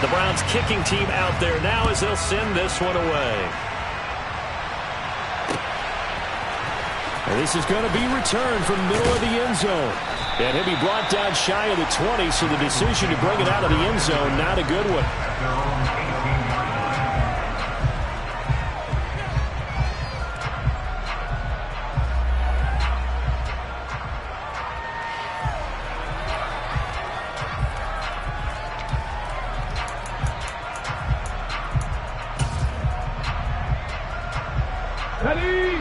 The Browns kicking team out there now as they'll send this one away. And this is going to be returned from the middle of the end zone. And he'll be brought down shy of the 20, so the decision to bring it out of the end zone, not a good one. Ready?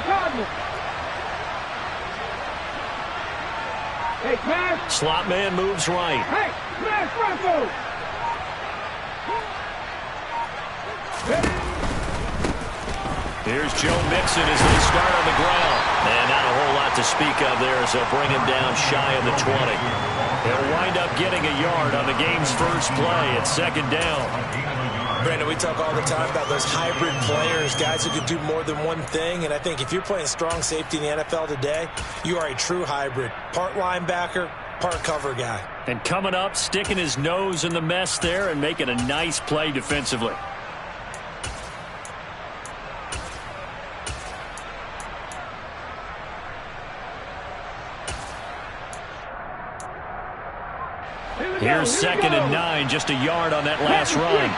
Cardinal. Hey, smash. Slot man moves right. Hey, smash Bronco. Here's Joe Mixon as they start on the ground. And not a whole lot to speak of there as they'll bring him down shy of the 20. They'll wind up getting a yard on the game's first play at second down. Brandon, we talk all the time about those hybrid players, guys who can do more than one thing. And I think if you're playing strong safety in the NFL today, you are a true hybrid. Part linebacker, part cover guy. And coming up, sticking his nose in the mess there and making a nice play defensively. Here's second and 9, just a yard on that last run.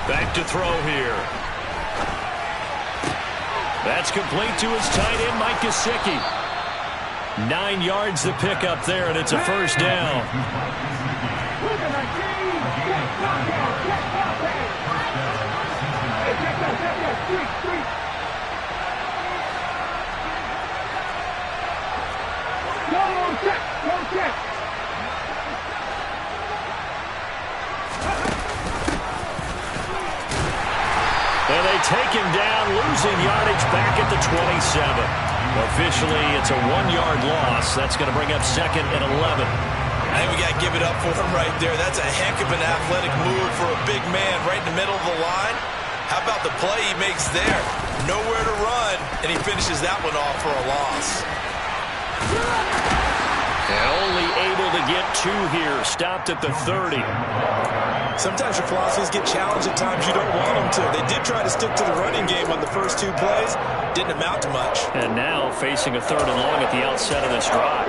Back to throw here. That's complete to his tight end, Mike Gesicki. 9 yards to pick up there, and it's a first down. And they take him down, losing yardage back at the 27. Officially, it's a 1-yard loss. That's going to bring up second and 11. I think we got to give it up for him right there. That's a heck of an athletic move for a big man right in the middle of the line. How about the play he makes there? Nowhere to run, and he finishes that one off for a loss. And only able to get 2 here. Stopped at the 30. Sometimes your philosophies get challenged at times you don't want them to. They did try to stick to the running game on the first 2 plays. Didn't amount to much. And now facing a 3rd and long at the outset of this drive.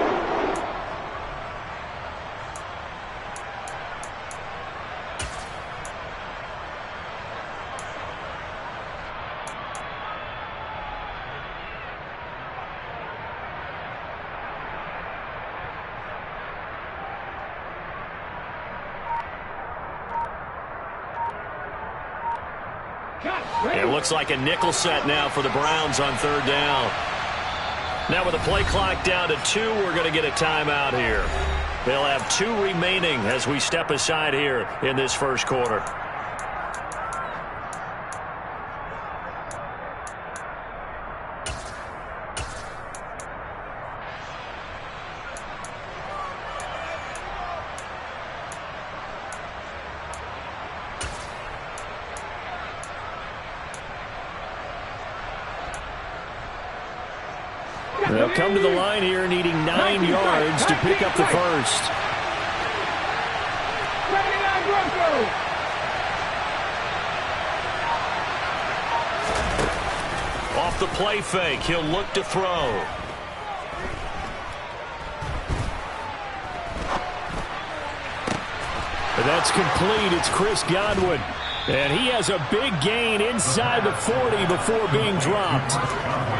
It looks like a nickel set now for the Browns on 3rd down. Now with the play clock down to 2, we're going to get a timeout here. They'll have 2 remaining as we step aside here in this first quarter. They'll come to the line here needing 9 yards to pick up the first. Off the play fake, he'll look to throw. And that's complete. It's Chris Godwin. And he has a big gain inside the 40 before being dropped.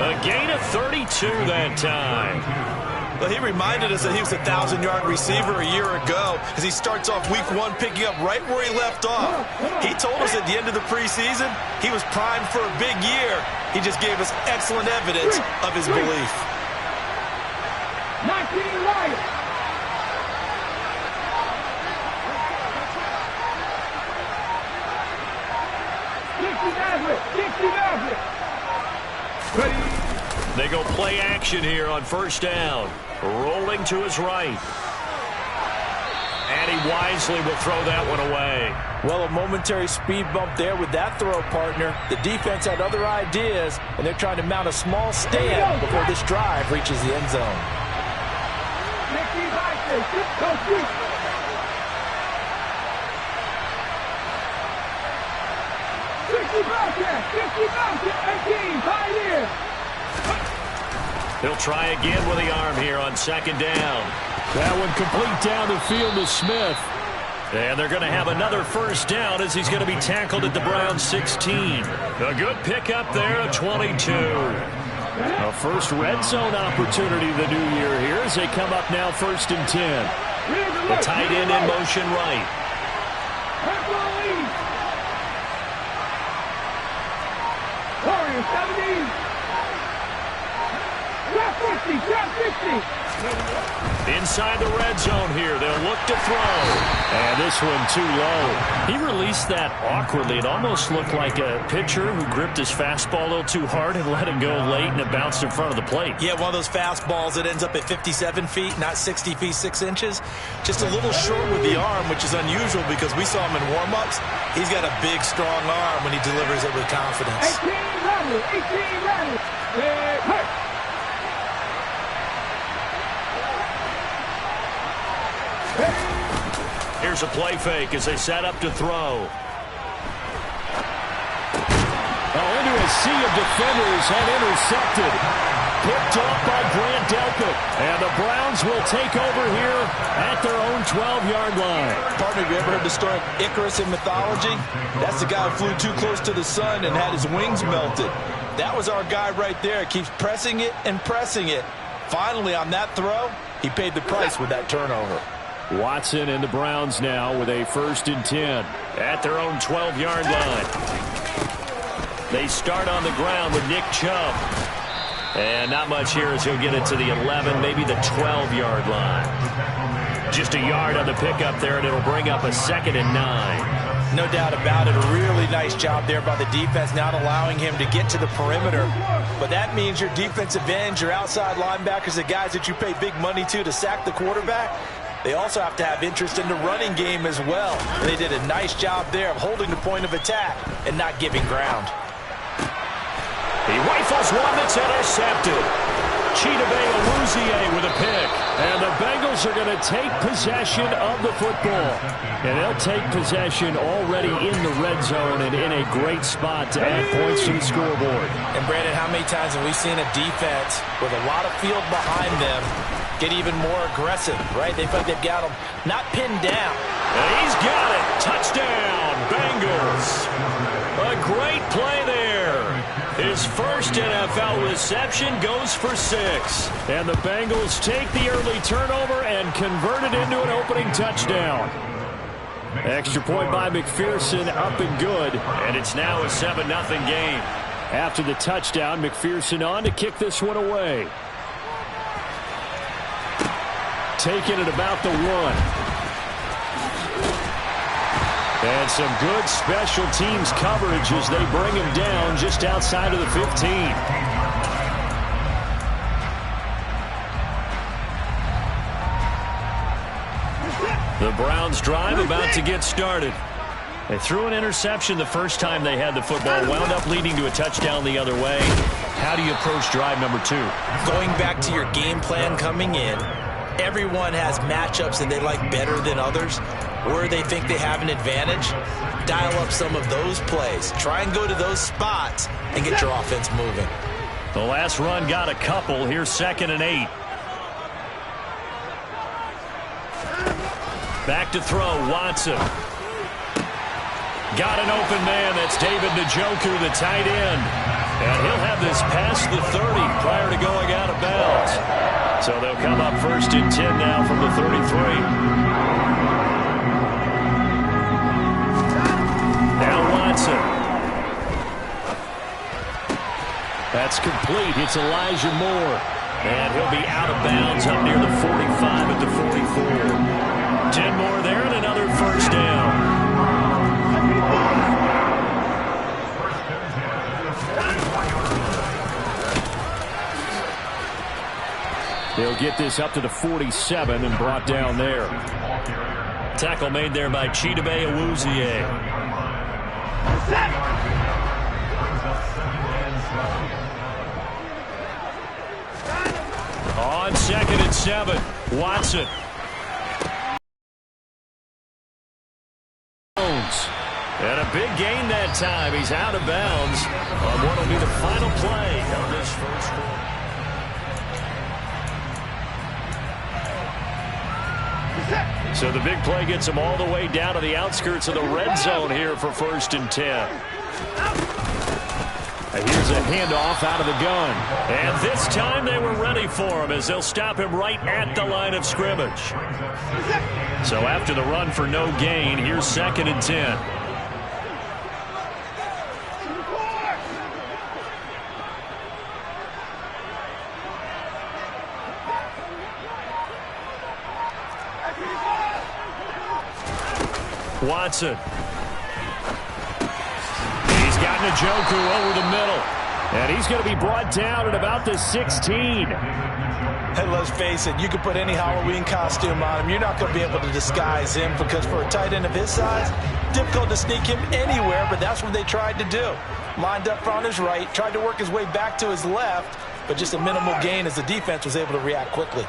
A gain of 32 that time. Well, he reminded us that he was a 1,000-yard receiver a year ago as he starts off week 1 picking up right where he left off. He told us at the end of the preseason he was primed for a big year. He just gave us excellent evidence of his belief. 19 Lions. go play action here on first down. Rolling to his right. And he wisely will throw that one away. Well, a momentary speed bump there with that throw, partner. The defense had other ideas, and they're trying to mount a small stand before this drive reaches the end zone. He'll try again with the arm here on second down. That one complete down the field to Smith. And they're going to have another first down as he's going to be tackled at the Browns 16. A good pickup there of 22. A first red zone opportunity of the new year here as they come up now 1st and 10. The tight end in motion right. Warriors 17. Drop 50, drop 50. Inside the red zone here. They'll look to throw. And this one too low. He released that awkwardly. It almost looked like a pitcher who gripped his fastball a little too hard and let it go late, and it bounced in front of the plate. Yeah, one of those fastballs that ends up at 57 feet, not 60 feet, 6 inches. Just a little short with the arm, which is unusual because we saw him in warm-ups. He's got a big, strong arm when he delivers it with confidence. 18 rattle, 18 rattle. Hurt. Here's a play fake as they set up to throw. Into a sea of defenders and intercepted. Picked off by Grant Delpit. And the Browns will take over here at their own 12-yard line. Partner, have you ever heard the story of Icarus in mythology? That's the guy who flew too close to the sun and had his wings melted. That was our guy right there. Keeps pressing it and pressing it. Finally, on that throw, he paid the price with that turnover. Watson and the Browns now with a 1st and 10. At their own 12-yard line. They start on the ground with Nick Chubb. And not much here as he'll get it to the 11, maybe the 12-yard line. Just a yard on the pickup there, and it'll bring up a 2nd and 9. No doubt about it. A really nice job there by the defense, not allowing him to get to the perimeter. But that means your defensive ends, your outside linebackers, the guys that you pay big money to sack the quarterback, they also have to have interest in the running game as well. And they did a nice job there of holding the point of attack and not giving ground. He rifles one that's intercepted. Chidobe Awuzie with a pick. And the Bengals are going to take possession of the football. And they'll take possession already in the red zone and in a great spot to add points to the scoreboard. And Brandon, how many times have we seen a defense with a lot of field behind them get even more aggressive, right? They feel like they've got them not pinned down. And he's got it. Touchdown, Bengals. A great play there. His first NFL reception goes for 6. And the Bengals take the early turnover and convert it into an opening touchdown. Extra point by McPherson, up and good. And it's now a 7-0 game. After the touchdown, McPherson on to kick this one away. Taking it about the 1. And some good special teams coverage as they bring him down just outside of the 15. The Browns drive about to get started. They threw an interception the first time they had the football, wound up leading to a touchdown the other way. How do you approach drive number 2? Going back to your game plan coming in, everyone has matchups that they like better than others. Where they think they have an advantage, dial up some of those plays. Try and go to those spots and get your offense moving. The last run got a couple. Here's 2nd and 8. Back to throw, Watson. Got an open man. That's David Njoku, the tight end. And he'll have this past the 30 prior to going out of bounds. So they'll come up 1st and 10 now from the 33. Now Watson. That's complete. It's Elijah Moore. And he'll be out of bounds up near the 45 at the 44. 10 more there and another first down. They'll get this up to the 47 and brought down there. Tackle made there by Chidobe Awuzie. On 2nd and 7, Watson. And a big gain that time. He's out of bounds on what will be the final play of this first quarter. So the big play gets him all the way down to the outskirts of the red zone here for 1st and 10. Here's a handoff out of the gun. And this time they were ready for him as they'll stop him right at the line of scrimmage. So after the run for no gain, here's 2nd and 10. Watson. He's got Njoku over the middle. And he's going to be brought down at about the 16. Hey, let's face it, you can put any Halloween costume on him. You're not going to be able to disguise him because for a tight end of his size, difficult to sneak him anywhere, but that's what they tried to do. Lined up on his right, tried to work his way back to his left, but just a minimal gain as the defense was able to react quickly.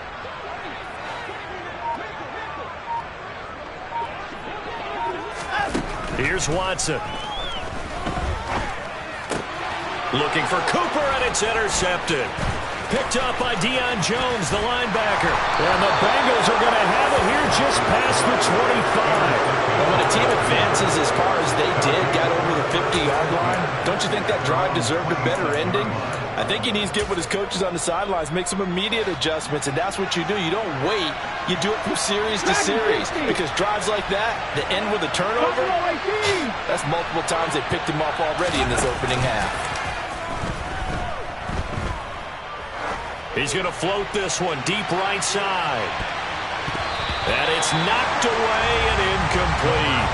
Here's Watson. Looking for Cooper, and it's intercepted. Picked up by Deion Jones, the linebacker. And the Bengals are going to have it here just past the 25. And when a team advances as far as they did, got over the 50-yard line, don't you think that drive deserved a better ending? I think he needs to get with his coaches on the sidelines, make some immediate adjustments, and that's what you do. You don't wait. You do it from series to series because drives like that, that end with a turnover, that's multiple times they picked him off already in this opening half. He's going to float this one deep right side. And it's knocked away and incomplete.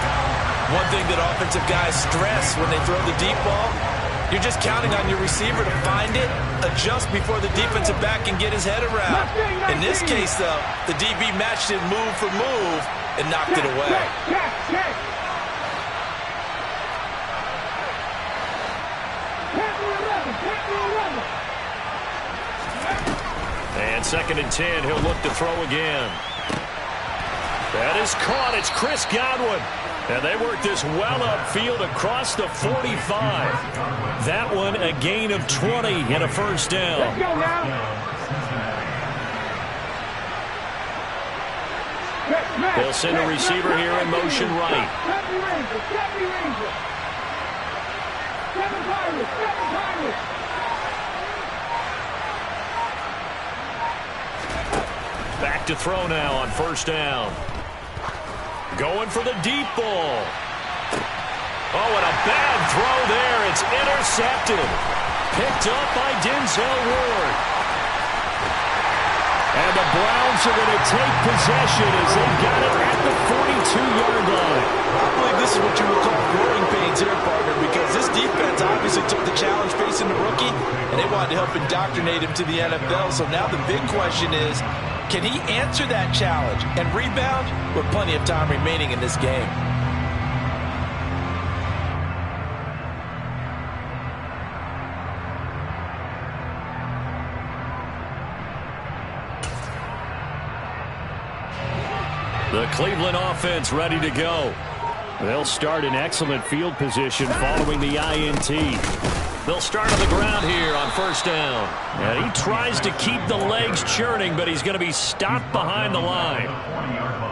One thing that offensive guys stress when they throw the deep ball, you're just counting on your receiver to find it, adjust before the defensive back can get his head around. In this case, though, the DB matched it move for move and knocked it away. And 2nd and 10, he'll look to throw again. That is caught. It's Chris Godwin. And they work this well upfield across the 45. That one a gain of 20 and a first down. Let's go now. They'll send a receiver here in motion right. Back to throw now on first down. Going for the deep ball. Oh, and a bad throw there. It's intercepted. Picked up by Denzel Ward. And the Browns are going to take possession as they've got it at the 42-yard line. I believe this is what you would call growing pains here, partner, because this defense obviously took the challenge facing the rookie, and they wanted to help indoctrinate him to the NFL. So now the big question is, can he answer that challenge and rebound with plenty of time remaining in this game? The Cleveland offense ready to go. They'll start in excellent field position following the INT. They'll start on the ground here on first down. And he tries to keep the legs churning, but he's going to be stopped behind the line.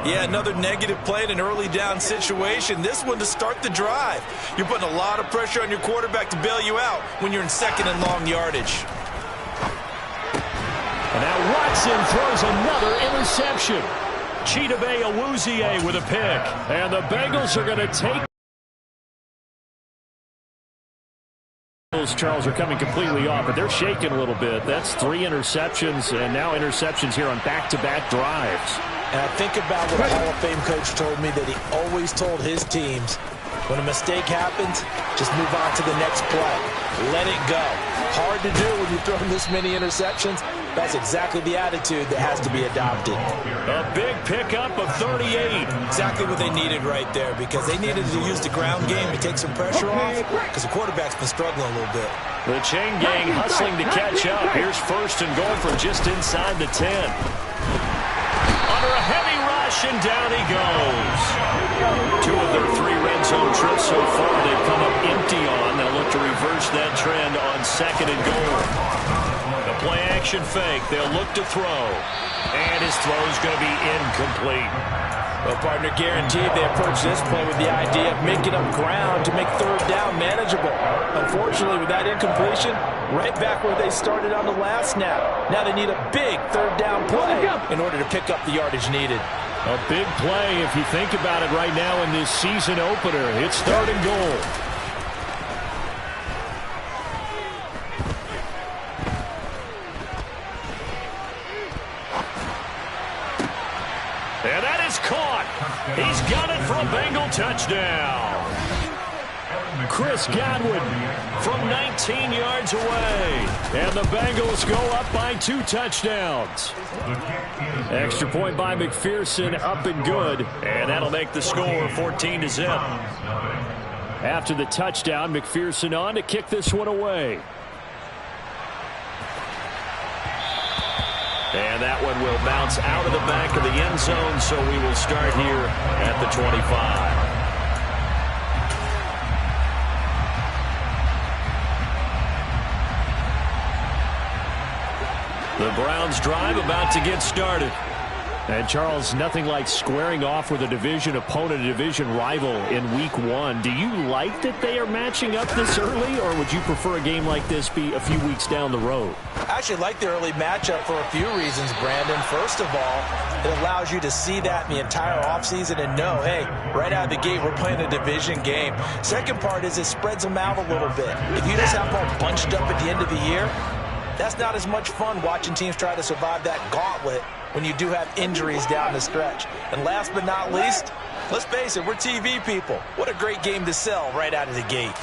Yeah, another negative play in an early down situation. This one to start the drive. You're putting a lot of pressure on your quarterback to bail you out when you're in second and long yardage. And now Watson throws another interception. Chidobe Awuzie with a pick. And the Bengals are going to take. Charles are coming completely off, but they're shaking a little bit. That's 3 interceptions, and now interceptions here on back-to-back drives. And I think about what a Hall of Fame coach told me that he always told his teams, when a mistake happens, just move on to the next play. Let it go. Hard to do when you've thrown this many interceptions, That's exactly the attitude that has to be adopted. A big pickup of 38. Exactly what they needed right there, because they needed to use the ground game to take some pressure off, because the quarterback's been struggling a little bit. The chain gang hustling to catch up. Here's first and goal from just inside the 10. Under a heavy rush, and down he goes. 2 of their 3 red zone trips so far they've come up empty on. They'll look to reverse that trend on second and goal. The play-action fake. They'll look to throw. And his throw's going to be incomplete. Well, partner, guaranteed they approach this play with the idea of making up ground to make third down manageable. Unfortunately, with that incompletion, right back where they started on the last snap. Now they need a big third down play in order to pick up the yardage needed. A big play if you think about it right now in this season opener. It's third and goal. And that is caught. He's got it for a Bengal touchdown. Chris Godwin From 19 yards away. and the Bengals go up by 2 touchdowns. Extra point by McPherson, up and good. And that'll make the score 14-0. After the touchdown, McPherson on to kick this one away. And that one will bounce out of the back of the end zone, so we will start here at the 25. The Browns drive about to get started. And, Charles, nothing like squaring off with a division opponent, a division rival in Week 1. Do you like that they are matching up this early, or would you prefer a game like this be a few weeks down the road? I actually like the early matchup for a few reasons, Brandon. First of all, it allows you to see that in the entire offseason and know, hey, right out of the gate, we're playing a division game. Second part is it spreads them out a little bit. If you just have them all bunched up at the end of the year, that's not as much fun watching teams try to survive that gauntlet when you do have injuries down the stretch. And last but not least, let's face it, we're TV people. What a great game to sell right out of the gate.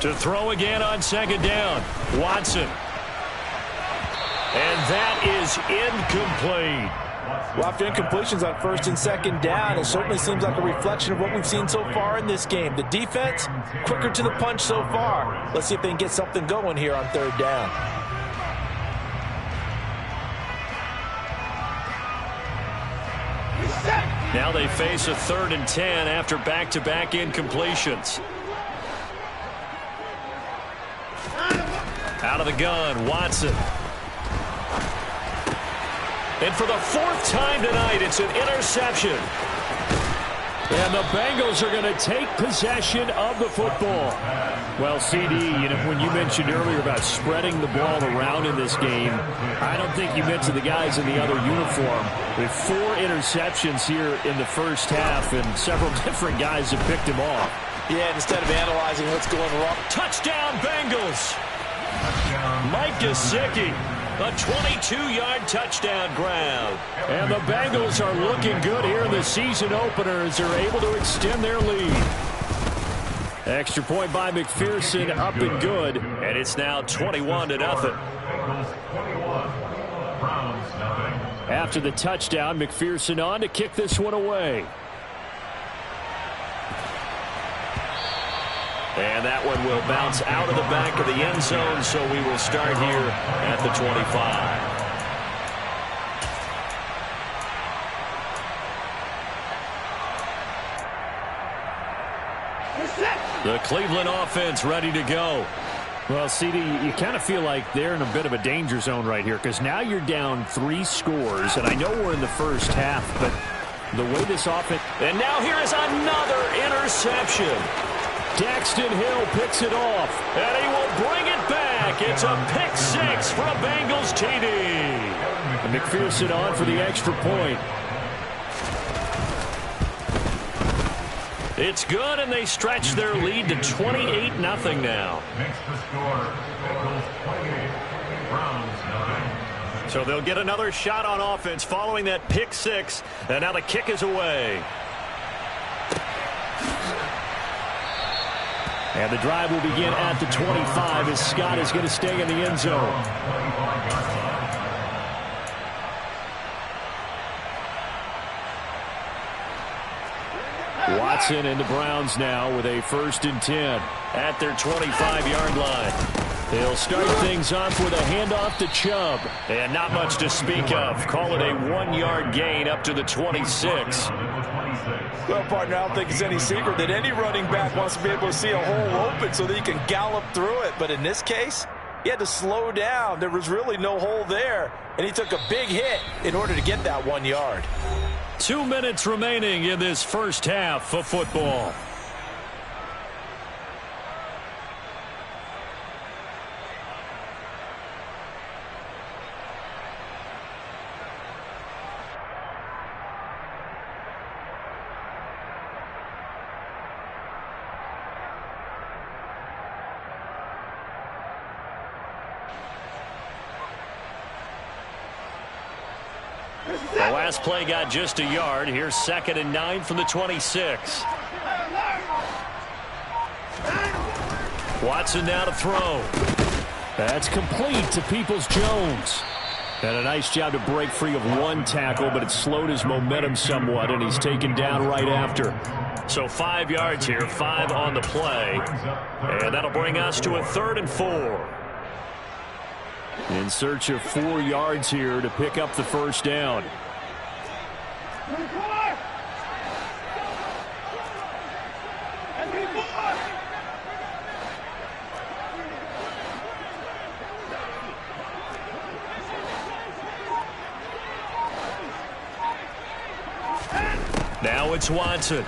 To throw again on second down, Watson. And that is incomplete. Well, after incompletions on first and second down, it certainly seems like a reflection of what we've seen so far in this game. The defense, quicker to the punch so far. Let's see if they can get something going here on third down. Now they face a 3rd and 10 after back-to-back incompletions. Out of the gun, Watson. And for the 4th time tonight, it's an interception. And the Bengals are going to take possession of the football. Well, CD, you know, when you mentioned earlier about spreading the ball around in this game, I don't think you mentioned the guys in the other uniform. With 4 interceptions here in the first half, and several different guys have picked him off. Yeah, instead of analyzing what's going wrong. Touchdown, Bengals. Mike Gesicki. A 22-yard touchdown grab. And the Bengals are looking good here in the season opener as they're able to extend their lead. Extra point by McPherson, up and good. And it's now 21-0. After the touchdown, McPherson on to kick this one away. And that one will bounce out of the back of the end zone, so we will start here at the 25. The Cleveland offense ready to go. Well, CD, you kind of feel like they're in a bit of a danger zone right here, because now you're down 3 scores, and I know we're in the first half, but the way this offense... And now here is another interception. Daxton Hill picks it off. And he will bring it back. It's a pick 6 for a Bengals TD. And McPherson on for the extra point. It's good, and they stretch their lead to 28-0 now. So they'll get another shot on offense following that pick 6. And now the kick is away. And the drive will begin at the 25 as Scott is going to stay in the end zone. Watson and the Browns now with a 1st and 10 at their 25-yard line. They'll start things off with a handoff to Chubb. And not much to speak of. Call it a 1-yard gain up to the 26. Well, partner, I don't think it's any secret that any running back wants to be able to see a hole open so that he can gallop through it. But in this case, he had to slow down. There was really no hole there, and he took a big hit in order to get that 1 yard. 2 minutes remaining in this first half of football. The last play got just a yard. Here's 2nd and 9 from the 26. Watson now to throw. That's complete to Peoples-Jones. And a nice job to break free of one tackle, but it slowed his momentum somewhat, and he's taken down right after. So 5 yards here, 5 on the play. And that'll bring us to a 3rd and 4. In search of 4 yards here to pick up the first down. Now it's Watson.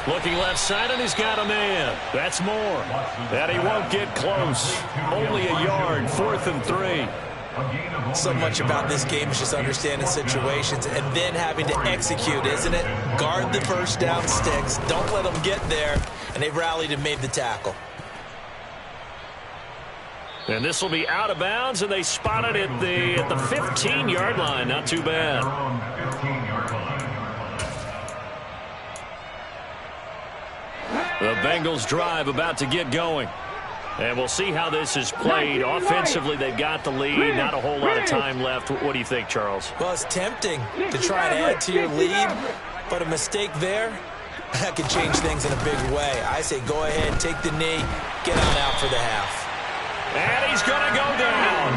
Looking left side, and he's got a man. That's more. And he won't get close. Only a yard, 4th and 3. So much about this game is just understanding situations and then having to execute, isn't it? Guard the first down sticks. Don't let them get there. And they've rallied and made the tackle. And this will be out of bounds, and they spot it at the 15-yard line. Not too bad. The Bengals drive about to get going. And we'll see how this is played. Offensively, they've got the lead. Not a whole lot of time left. What do you think, Charles? Well, it's tempting to try and add to your lead, but a mistake there, that could change things in a big way. I say go ahead, take the knee, get on out for the half. And he's going to go down.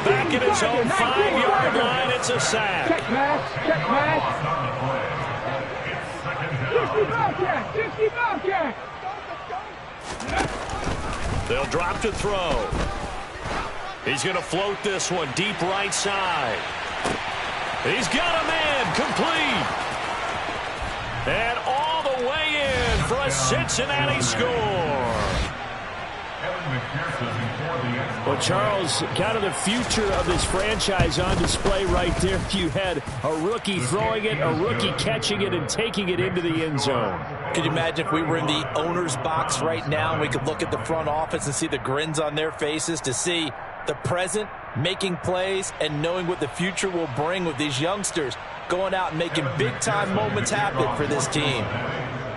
Back at his own 5-yard line, it's a sack. Check match. 50 Bobcat. They'll drop to throw. He's going to float this one deep right side. He's got a man, complete. And all the way in for a Cincinnati score. Well, Charles, kind of the future of this franchise on display right there. You had a rookie throwing it, a rookie catching it, and taking it into the end zone. Could you imagine if we were in the owner's box right now and we could look at the front office and see the grins on their faces, to see the present making plays and knowing what the future will bring with these youngsters going out and making big-time moments happen for this team.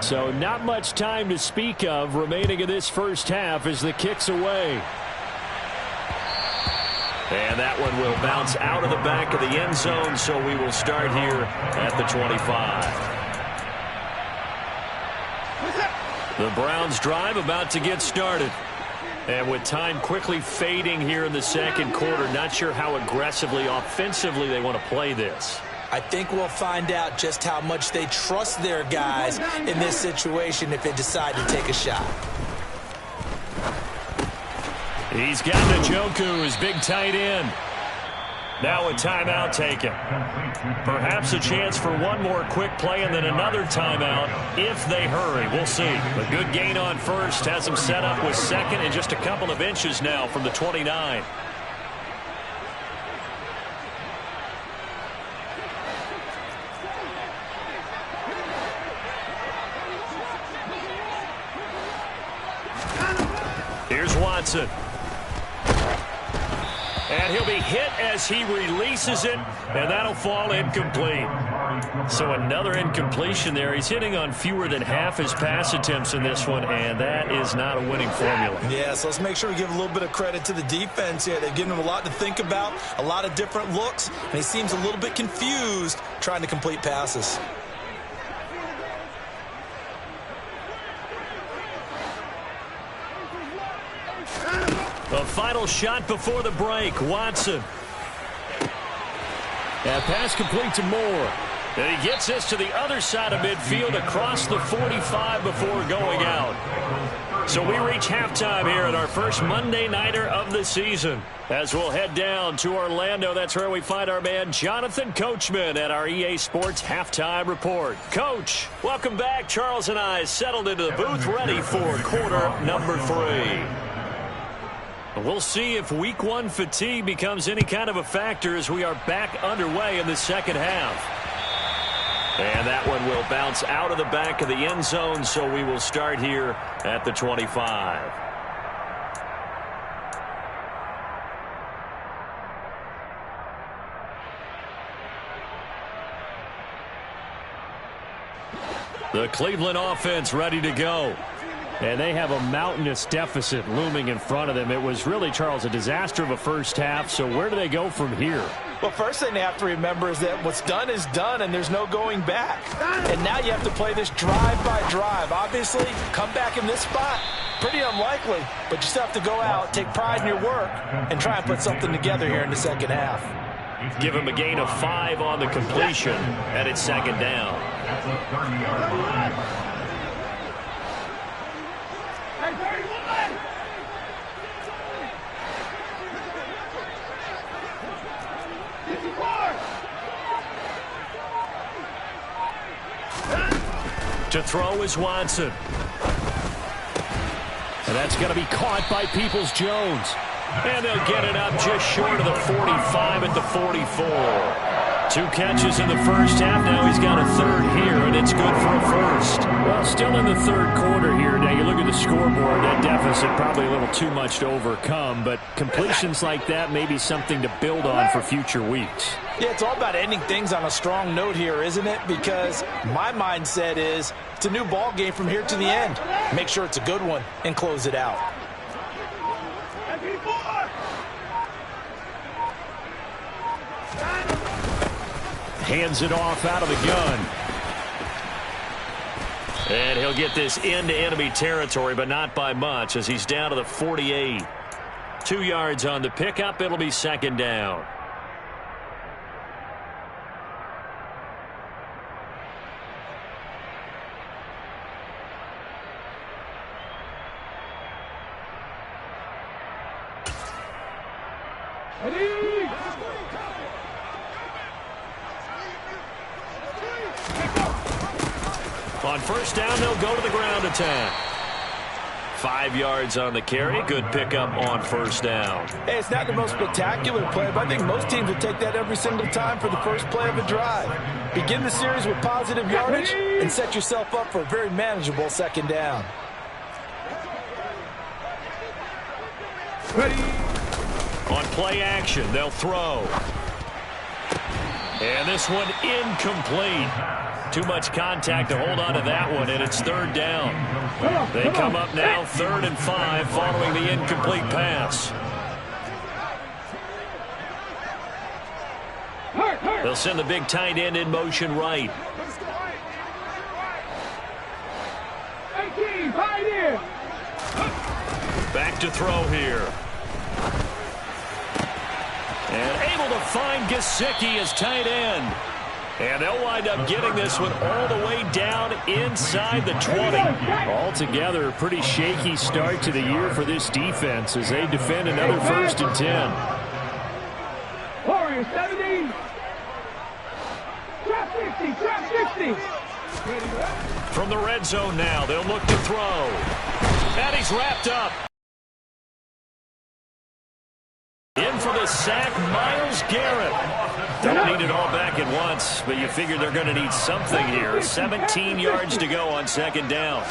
So not much time to speak of remaining in this first half as the kick's away. And that one will bounce out of the back of the end zone, so we will start here at the 25. The Browns drive about to get started. And with time quickly fading here in the second quarter, not sure how aggressively, offensively they want to play this. I think we'll find out just how much they trust their guys in this situation if they decide to take a shot. He's got Njoku, his big tight end. Now a timeout taken. Perhaps a chance for one more quick play and then another timeout if they hurry. We'll see. A good gain on first has them set up with second and just a couple of inches now from the 29. Here's Watson. And he'll be hit as he releases it, and that'll fall incomplete. So another incompletion there. He's hitting on fewer than half his pass attempts in this one, and that is not a winning formula. Yeah, so let's make sure we give a little bit of credit to the defense here. They've given him a lot to think about, a lot of different looks, and he seems a little bit confused trying to complete passes. A final shot before the break. Watson. That pass complete to Moore. And he gets this to the other side of midfield across the 45 before going out. So we reach halftime here at our first Monday Nighter of the season. As we'll head down to Orlando, that's where we find our man Jonathan Coachman at our EA Sports Halftime Report. Coach, welcome back. Charles and I settled into the booth ready for quarter number 3. We'll see if week 1 fatigue becomes any kind of a factor as we are back underway in the second half. And that one will bounce out of the back of the end zone, so we will start here at the 25. The Cleveland offense ready to go. And they have a mountainous deficit looming in front of them. It was really, Charles, a disaster of a first half. So where do they go from here? Well, first thing they have to remember is that what's done is done, and there's no going back. And now you have to play this drive by drive. Obviously, come back in this spot, pretty unlikely. But you still have to go out, take pride in your work, and try and put something together here in the second half. Give him a gain of 5 on the completion, and it's second down. To throw is Watson. And that's going to be caught by Peoples-Jones. And they'll get it up just short of the 45 at the 44. 2 catches in the first half. Now he's got a third here, and it's good for a first. Well, still in the third quarter here. Now you look at the scoreboard, that deficit probably a little too much to overcome, but completions like that may be something to build on for future weeks. Yeah, it's all about ending things on a strong note here, isn't it? Because my mindset is it's a new ball game from here to the end. Make sure it's a good one and close it out. Hands it off out of the gun. And he'll get this into enemy territory, but not by much as he's down to the 48. 2 yards on the pickup. It'll be second down. On first down, they'll go to the ground attack. 5 yards on the carry. Good pickup on first down. Hey, it's not the most spectacular play, but I think most teams would take that every single time for the first play of a drive. Begin the series with positive yardage and set yourself up for a very manageable second down. Ready. On play action, they'll throw. And this one incomplete. Too much contact to hold on to that one, and it's third down. They come up now 3rd and 5 following the incomplete pass. They'll send the big tight end in motion right. Back to throw here. And able to find Gesicki as tight end. And they'll wind up getting this one all the way down inside the 20. Altogether, a pretty shaky start to the year for this defense as they defend another 1st and 10. Warriors 70. Trap 60, trap 60. From the red zone now, they'll look to throw. And he's wrapped up. In for the sack, Myles Garrett. Don't need it all back at once, but you figure they're going to need something here. 17 yards to go on second down.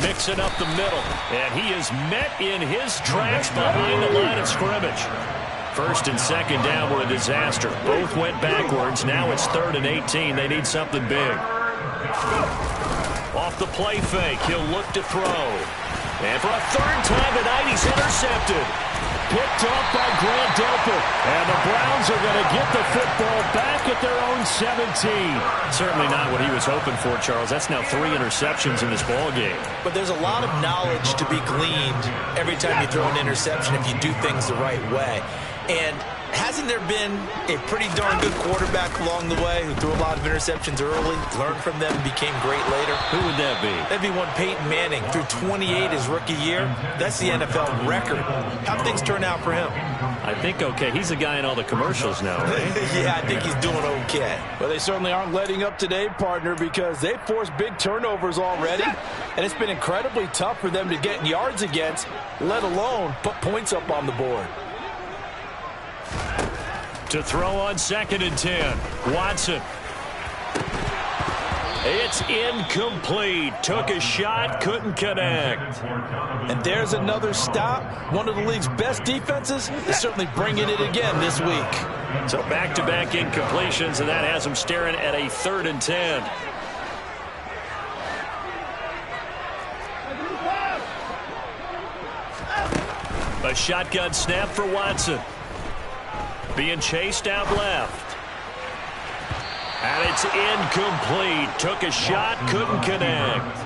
Mixing up the middle, and he is met in his tracks behind the line of scrimmage. 1st and 2nd down were a disaster. Both went backwards. Now it's 3rd and 18. They need something big. Off the play fake, he'll look to throw. And for a 3rd time tonight, he's intercepted. picked off by Grant Delpit. And the Browns are going to get the football back at their own 17. Certainly not what he was hoping for, Charles. That's now 3 interceptions in this ball game. But there's a lot of knowledge to be gleaned every time you throw an interception if you do things the right way. And hasn't there been a pretty darn good quarterback along the way who threw a lot of interceptions early, learned from them, and became great later? Who would that be? That'd be one Peyton Manning. Threw 28 his rookie year. That's the NFL record. How'd things turn out for him? I think okay. He's the guy in all the commercials now, right? Yeah, I think he's doing okay. Well, they certainly aren't letting up today, partner, because they've forced big turnovers already, and it's been incredibly tough for them to get yards against, let alone put points up on the board. To throw on 2nd and 10. Watson. It's incomplete. Took a shot, couldn't connect. And there's another stop. One of the league's best defenses is certainly bringing it again this week. So back-to-back incompletions, and that has them staring at a 3rd and 10. A shotgun snap for Watson. Being chased out left. And it's incomplete. Took a shot, couldn't connect.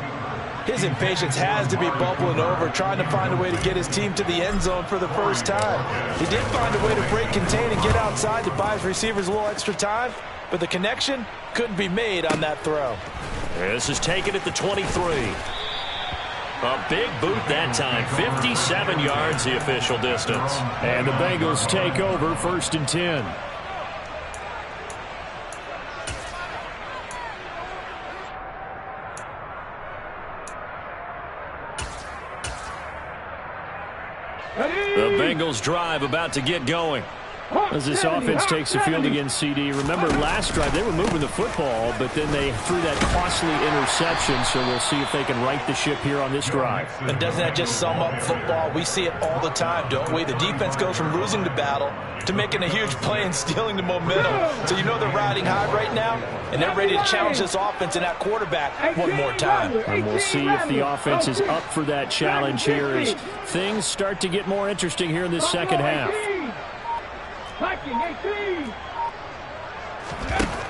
His impatience has to be bubbling over, trying to find a way to get his team to the end zone for the first time. He did find a way to break contain and get outside to buy his receivers a little extra time, but the connection couldn't be made on that throw. This is taken at the 23. A big boot that time. 57 yards the official distance. And the Bengals take over 1st and 10. The Bengals drive about to get going. As this offense takes the field against CD. Remember, last drive, they were moving the football, but then they threw that costly interception, so we'll see if they can right the ship here on this drive. And doesn't that just sum up football? We see it all the time, don't we? The defense goes from losing the battle to making a huge play and stealing the momentum. So you know they're riding high right now, and they're ready to challenge this offense and that quarterback one more time. And we'll see if the offense is up for that challenge here as things start to get more interesting here in this second half.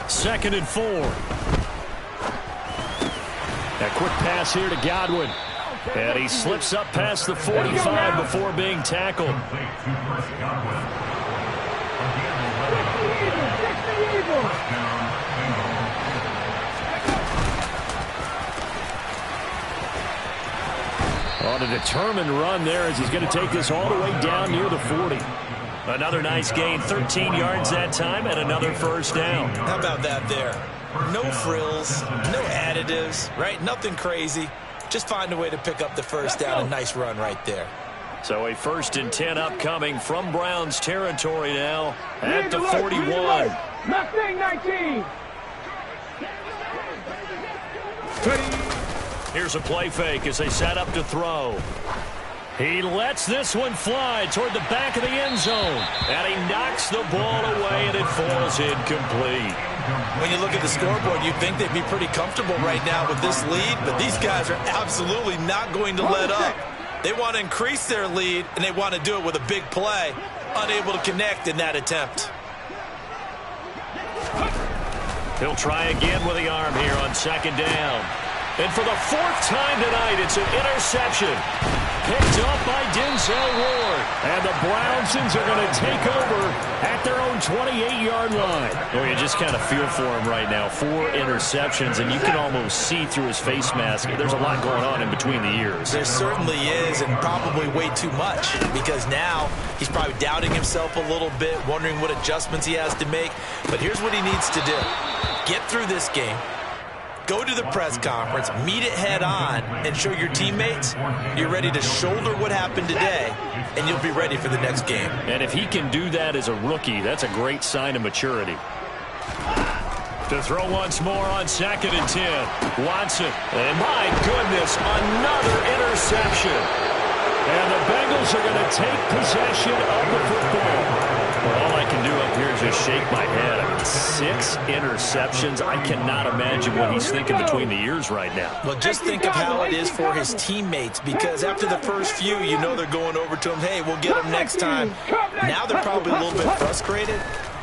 2nd and 4. A quick pass here to Godwin. And he slips up past the 45 before being tackled. On a determined run there as he's going to take this all the way down near the 40. Another nice gain, 13 yards that time, and another 1st down. How about that there? No frills, no additives, right? Nothing crazy. Just find a way to pick up the 1st down. A nice run right there. So a 1st and 10 upcoming from Browns territory now at the 41. Mustang 19. Here's a play fake as they set up to throw. He lets this one fly toward the back of the end zone. And he knocks the ball away, and it falls incomplete. When you look at the scoreboard, you'd think they'd be pretty comfortable right now with this lead, but these guys are absolutely not going to let up. They want to increase their lead, and they want to do it with a big play. Unable to connect in that attempt. He'll try again with the arm here on 2nd down. And for the 4th time tonight, it's an interception. Picked up by Denzel Ward. And the Brownsons are going to take over at their own 28-yard line. Well, you just kind of feel for him right now. 4 interceptions, and you can almost see through his face mask. There's a lot going on in between the ears. There certainly is, and probably way too much, because now he's probably doubting himself a little bit, wondering what adjustments he has to make. But here's what he needs to do. Get through this game. Go to the press conference, meet it head on, and show your teammates you're ready to shoulder what happened today, and you'll be ready for the next game. And if he can do that as a rookie, that's a great sign of maturity. To throw once more on 2nd and 10. Watson. And my goodness, another interception. And the Bengals are going to take possession of the football. Well, all I can do up here is just shake my head. I mean, 6 interceptions. I cannot imagine what he's thinking between the ears right now. Well, just think of how it is for his teammates, because after the first few, you know they're going over to him, hey, we'll get him next time. Now they're probably a little bit frustrated.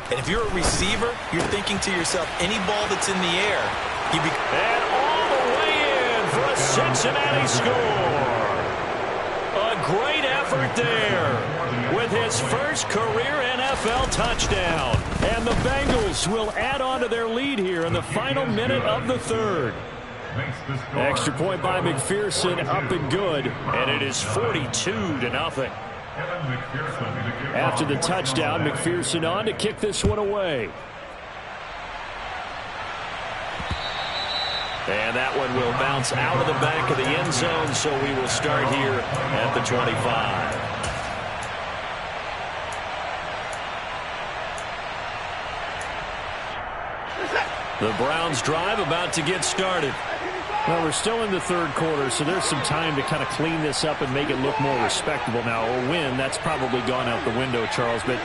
And if you're a receiver, you're thinking to yourself, any ball that's in the air, and all the way in for a Cincinnati score. A great effort there with his first career NFL touchdown. And the Bengals will add on to their lead here in the final minute of the third. Extra point by McPherson, up and good. And it is 42-0. After the touchdown, McPherson on to kick this one away. And that one will bounce out of the back of the end zone, so we will start here at the 25. The Browns drive about to get started. Well, we're still in the third quarter, so there's some time to kind of clean this up and make it look more respectable now. A win, that's probably gone out the window, Charles, but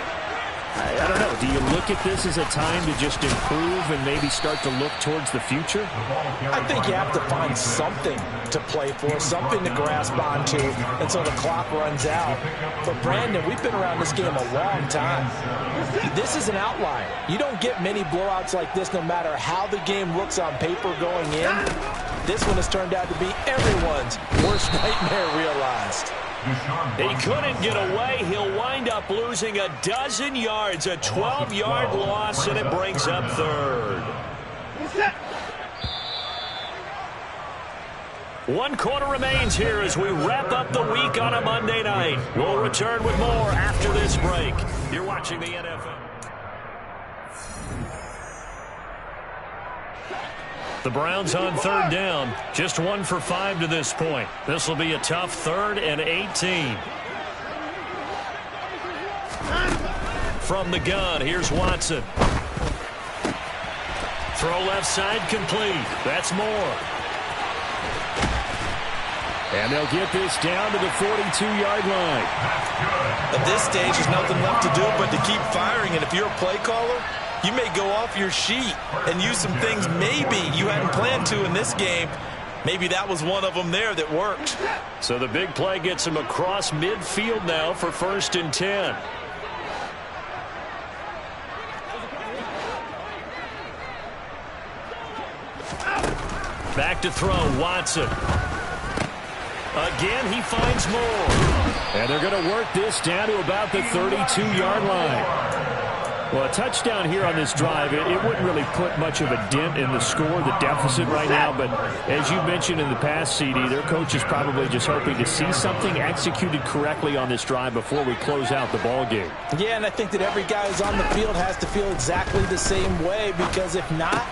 I don't know. Do you look at this as a time to just improve and maybe start to look towards the future? I think you have to find something to play for, something to grasp onto until the clock runs out. But, Brandon, we've been around this game a long time. This is an outlier. You don't get many blowouts like this no matter how the game looks on paper going in. This one has turned out to be everyone's worst nightmare realized. He couldn't get away. He'll wind up losing 12 yards, a 12-yard loss, and it brings up third. 1 quarter remains here as we wrap up the week on a Monday night. We'll return with more after this break. You're watching the NFL. The Browns on third down, just 1 for 5 to this point. This will be a tough 3rd and 18. From the gun, here's Watson. Throw left side complete. That's Moore. And they'll get this down to the 42-yard line. At this stage, there's nothing left to do but to keep firing. And if you're a play caller, you may go off your sheet and use some things maybe you hadn't planned to in this game. Maybe that was one of them there that worked. So the big play gets him across midfield now for 1st and 10. Back to throw, Watson. Again, he finds Moore. And they're going to work this down to about the 32-yard line. Well, a touchdown here on this drive, it wouldn't really put much of a dent in the score, the deficit right now. But as you mentioned in the past, CD, their coach is probably just hoping to see something executed correctly on this drive before we close out the ball game. Yeah, and I think that every guy who's on the field has to feel exactly the same way, because if not...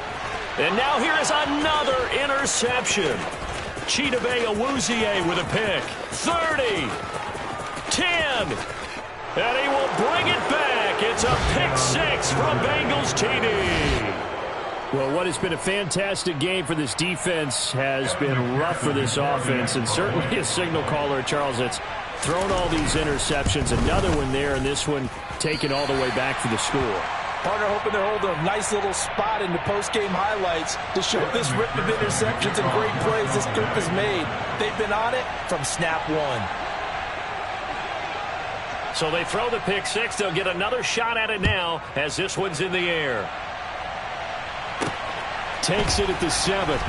And now here is another interception. Chidobe Awuzie with a pick. 30. 10. And he will bring it back. It's a pick 6 from Bengals TD. Well, what has been a fantastic game for this defense has been rough for this offense, and certainly a signal caller, Charles, that's thrown all these interceptions. Another one there, and this one taken all the way back for the score. Partner hoping they're holding a nice little spot in the post-game highlights to show this rip of interceptions and great plays this group has made. They've been on it from snap one. So they throw the pick 6. They'll get another shot at it now as this one's in the air. Takes it at the 7.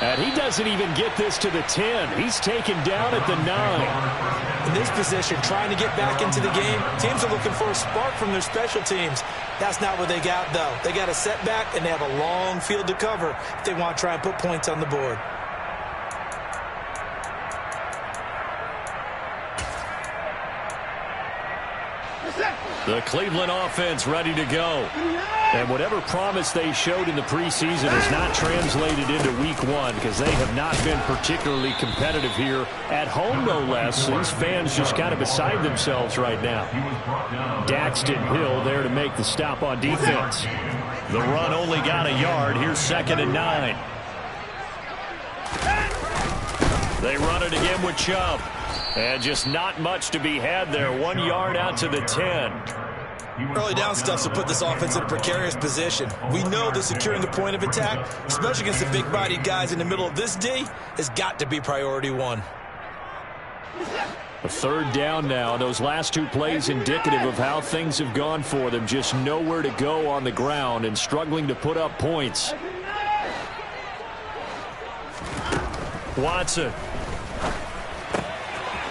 And he doesn't even get this to the 10. He's taken down at the 9. In this position, trying to get back into the game, teams are looking for a spark from their special teams. That's not what they got, though. They got a setback, and they have a long field to cover if they want to try and put points on the board. The Cleveland offense ready to go. And whatever promise they showed in the preseason has not translated into week 1, because they have not been particularly competitive here at home, no less. These fans just kind of beside themselves right now. Daxton Hill there to make the stop on defense. The run only got a yard. Here's 2nd and 9. They run it again with Chubb. And just not much to be had there. 1 yard out to the 10. Early down stuff to put this offense in a precarious position. We know that securing the point of attack, especially against the big-bodied guys in the middle of this D, has got to be priority one. A third down now. Those last two plays indicative of how things have gone for them. Just nowhere to go on the ground and struggling to put up points. Watson.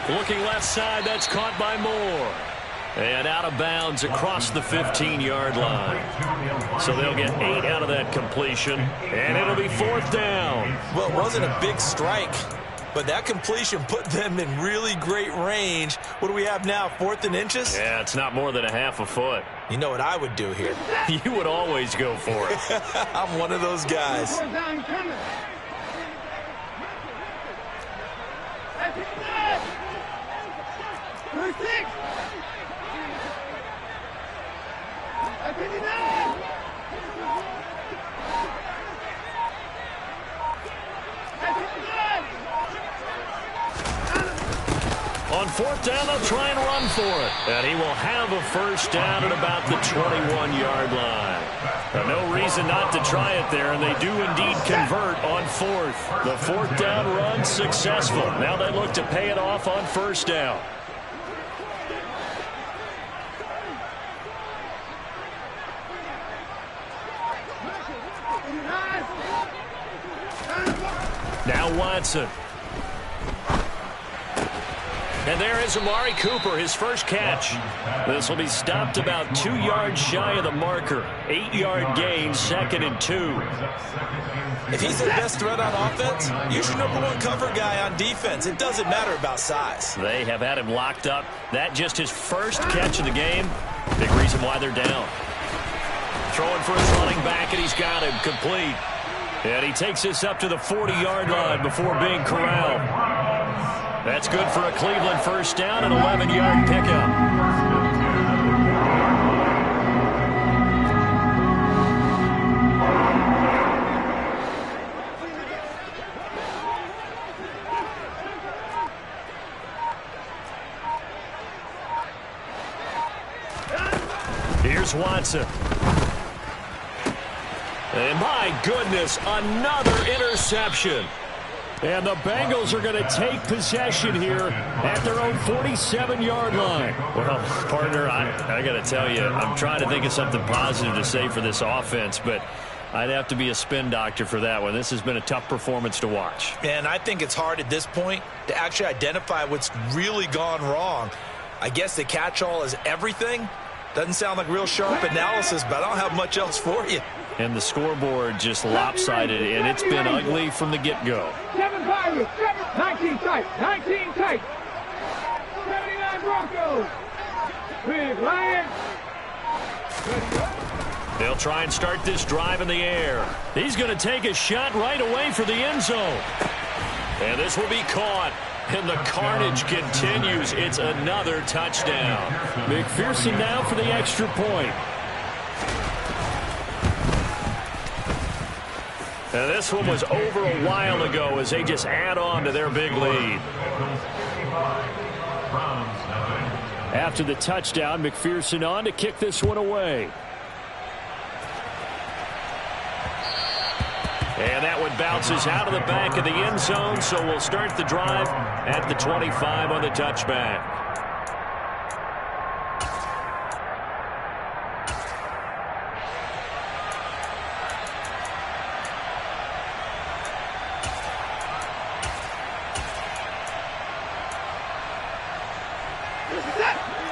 Looking left side. That's caught by Moore. And out of bounds across the 15-yard line. So they'll get 8 out of that completion. And it'll be 4th down. Well, it wasn't a big strike, but that completion put them in really great range. What do we have now, 4th and inches? Yeah, it's not more than a half a foot. You know what I would do here? You would always go for it. I'm one of those guys. On 4th down, they'll try and run for it. And he will have a first down at about the 21-yard line. No reason not to try it there, and they do indeed convert on 4th. The 4th down run successful. Now they look to pay it off on 1st down. Now Watson. And there is Amari Cooper, his first catch. This will be stopped about 2 yards shy of the marker. 8-yard gain, 2nd and 2. If he's the best threat on offense, use your #1 cover guy on defense. It doesn't matter about size. They have had him locked up. That just his first catch of the game. Big reason why they're down. Throwing for his running back, and he's got him complete. And he takes this up to the 40-yard line before being corralled. That's good for a Cleveland first down, an 11-yard pickup. Here's Watson. And my goodness, another interception. And the Bengals are going to take possession here at their own 47-yard line. Well, partner, I got to tell you, I'm trying to think of something positive to say for this offense, but I'd have to be a spin doctor for that one. This has been a tough performance to watch. And I think it's hard at this point to actually identify what's really gone wrong. I guess the catch-all is everything. Doesn't sound like real sharp analysis, but I don't have much else for you. And the scoreboard just lopsided, and it's been ugly from the get-go. 7 Pirates, 19 tight, 19 tight. 79 Broncos. Big Lions. They'll try and start this drive in the air. He's going to take a shot right away for the end zone. And this will be caught. And the carnage continues. It's another touchdown. McPherson now for the extra point. And this one was over a while ago as they just add on to their big lead. After the touchdown, McPherson on to kick this one away. And that one bounces out of the back of the end zone, so we'll start the drive at the 25 on the touchback.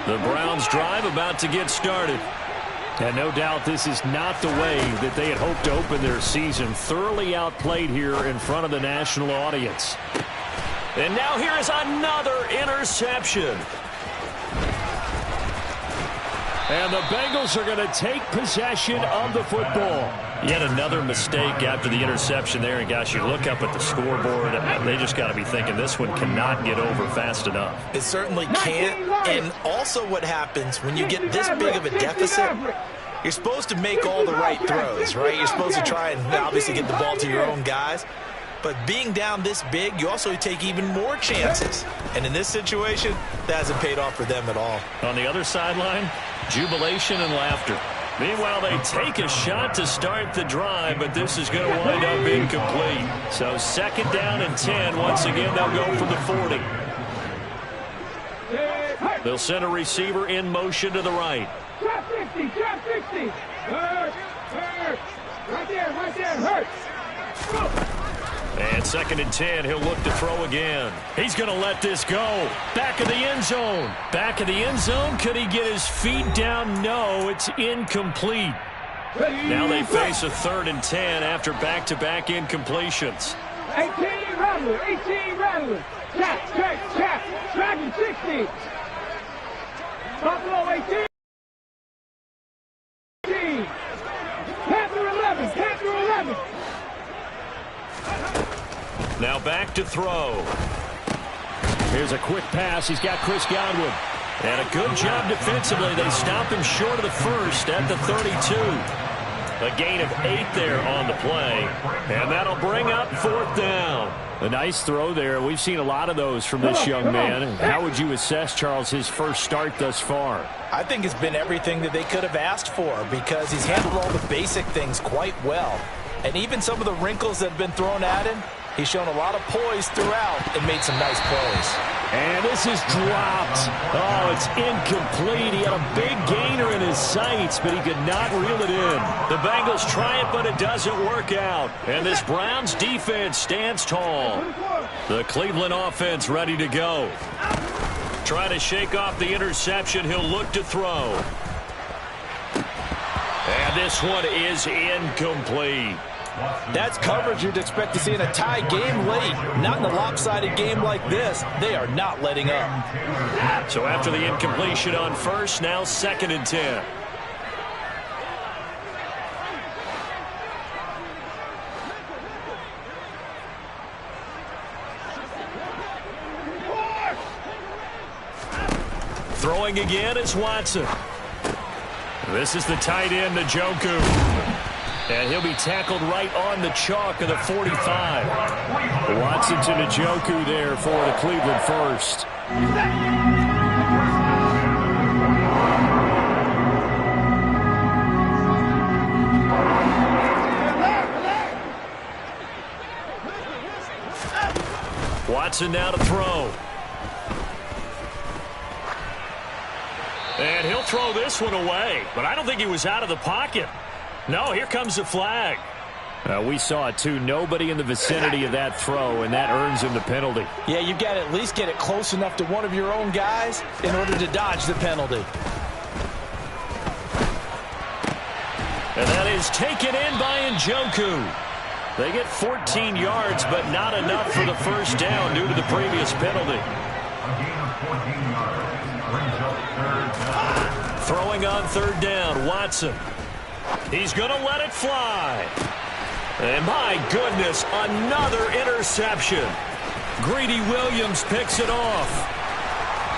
The Browns drive about to get started. And no doubt this is not the way that they had hoped to open their season. Thoroughly outplayed here in front of the national audience. And now here is another interception. And the Bengals are going to take possession of the football. Yet another mistake after the interception there. And, gosh, you look up at the scoreboard, they just got to be thinking this one cannot get over fast enough. It certainly can't. And also what happens when you get this big of a deficit, you're supposed to make all the right throws, right? You're supposed to try and obviously get the ball to your own guys. But being down this big, you also take even more chances. And in this situation, that hasn't paid off for them at all. On the other sideline, jubilation and laughter. Meanwhile, they take a shot to start the drive, but this is going to wind up incomplete. So 2nd down and 10. Once again, they'll go for the 40. They'll send a receiver in motion to the right. Drop 60, drop 60. Hurt. Right there, hurt. And 2nd and 10, he'll look to throw again. He's going to let this go. Back of the end zone. Back of the end zone. Could he get his feet down? No, it's incomplete. Now they face a 3rd and 10 after back-to-back incompletions. 18 Rattler. Tap. Dragon 60. Buffalo 18. Panther 11. Now back to throw. Here's a quick pass. He's got Chris Godwin. And a good job defensively. They stop him short of the first at the 32. A gain of 8 there on the play. And that'll bring up 4th down. A nice throw there. We've seen a lot of those from this young man. How would you assess, Charles, his first start thus far? I think it's been everything that they could have asked for because he's handled all the basic things quite well. And even some of the wrinkles that have been thrown at him, he's shown a lot of poise throughout and made some nice plays. And this is dropped. Oh, it's incomplete. He had a big gainer in his sights, but he could not reel it in. The Bengals try it, but it doesn't work out. And this Browns defense stands tall. The Cleveland offense ready to go. Trying to shake off the interception. He'll look to throw. And this one is incomplete. That's coverage you'd expect to see in a tie game late. Not in a lopsided game like this. They are not letting up. So after the incompletion on first, now 2nd and 10. Throwing again is Watson. This is the tight end, Njoku. And he'll be tackled right on the chalk of the 45. Watson to Njoku there for the Cleveland first. Watson now to throw. And he'll throw this one away. But I don't think he was out of the pocket. No, here comes the flag. We saw it, too. Nobody in the vicinity of that throw, and that earns him the penalty. Yeah, you've got to at least get it close enough to one of your own guys in order to dodge the penalty. And that is taken in by Njoku. They get 14 yards, but not enough for the first down due to the previous penalty. Throwing on 3rd down, Watson. He's going to let it fly. And my goodness, another interception. Greedy Williams picks it off.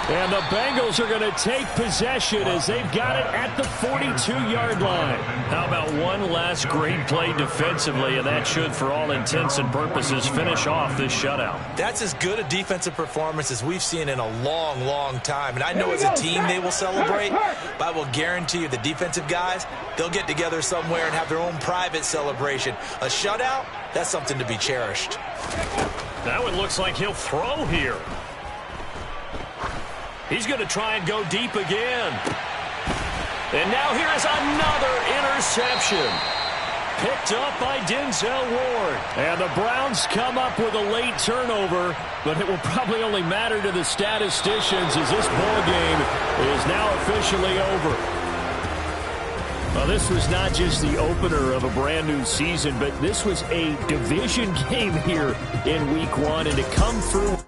And the Bengals are going to take possession as they've got it at the 42-yard line. How about one last great play defensively, and that should, for all intents and purposes, finish off this shutout. That's as good a defensive performance as we've seen in a long, long time. And I know as a team they will celebrate, but I will guarantee you the defensive guys, they'll get together somewhere and have their own private celebration. A shutout, that's something to be cherished. Now it looks like he'll throw here. He's going to try and go deep again. And now here is another interception. Picked up by Denzel Ward. And the Browns come up with a late turnover, but it will probably only matter to the statisticians as this ball game is now officially over. Well, this was not just the opener of a brand new season, but this was a division game here in Week 1, and to come through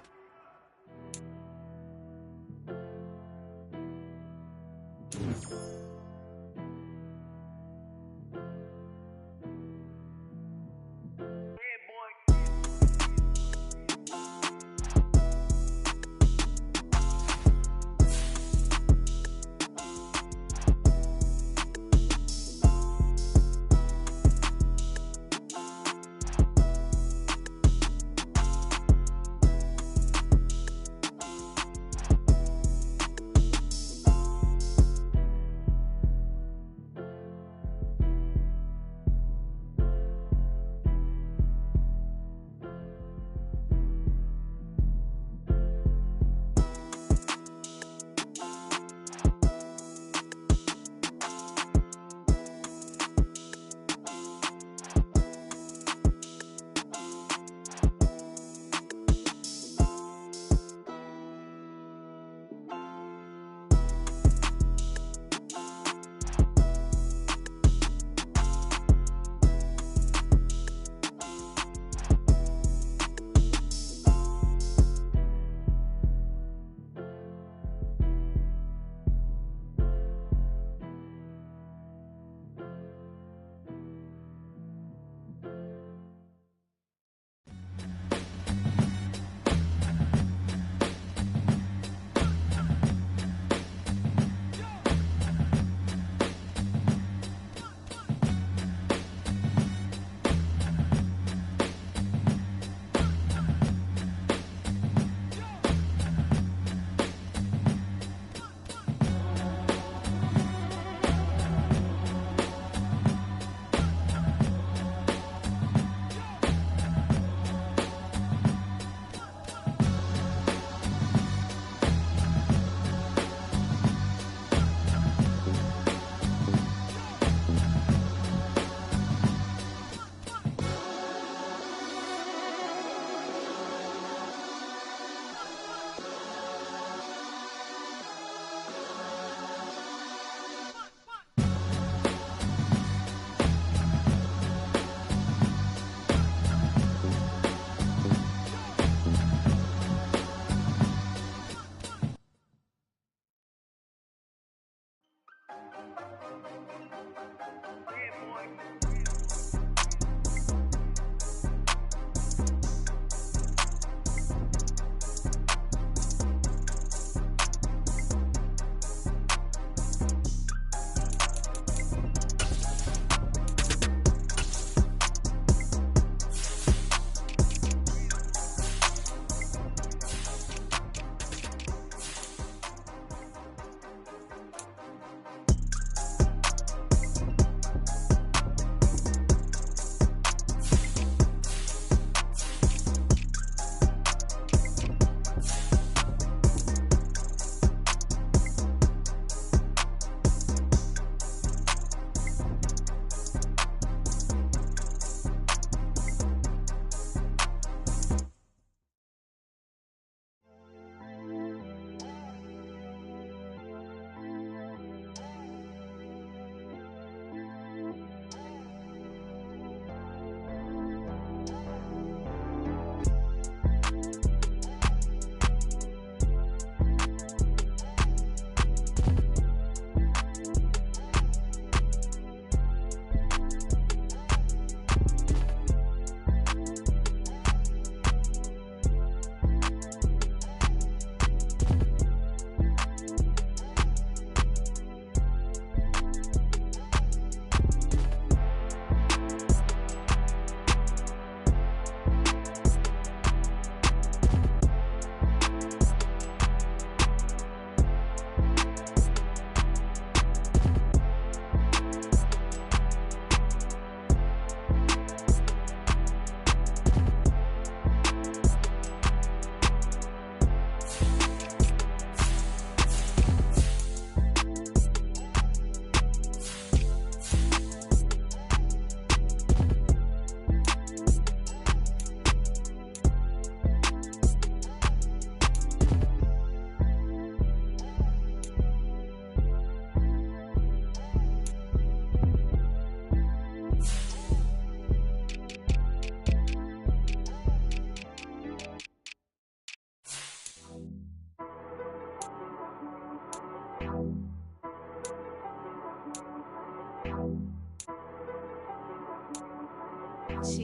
She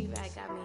right got me.